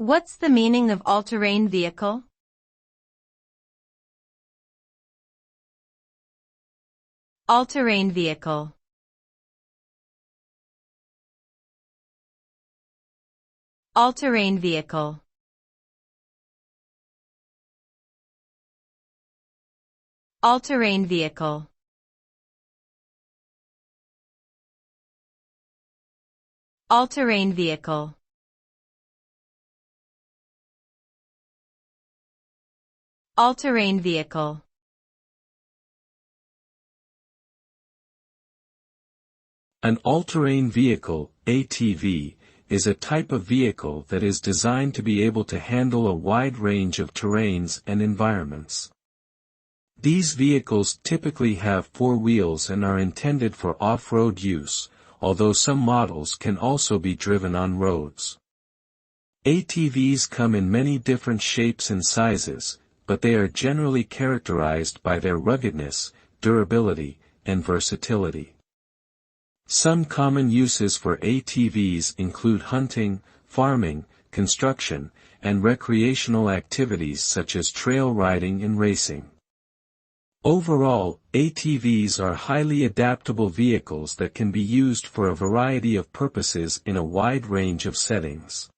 What's the meaning of all-terrain vehicle? All-terrain vehicle. All-terrain vehicle. All-terrain vehicle. All-terrain vehicle. All-terrain vehicle. An all-terrain vehicle, ATV, is a type of vehicle that is designed to be able to handle a wide range of terrains and environments. These vehicles typically have 4 wheels and are intended for off-road use, although some models can also be driven on roads. ATVs come in many different shapes and sizes, but they are generally characterized by their ruggedness, durability, and versatility. Some common uses for ATVs include hunting, farming, construction, and recreational activities such as trail riding and racing. Overall, ATVs are highly adaptable vehicles that can be used for a variety of purposes in a wide range of settings.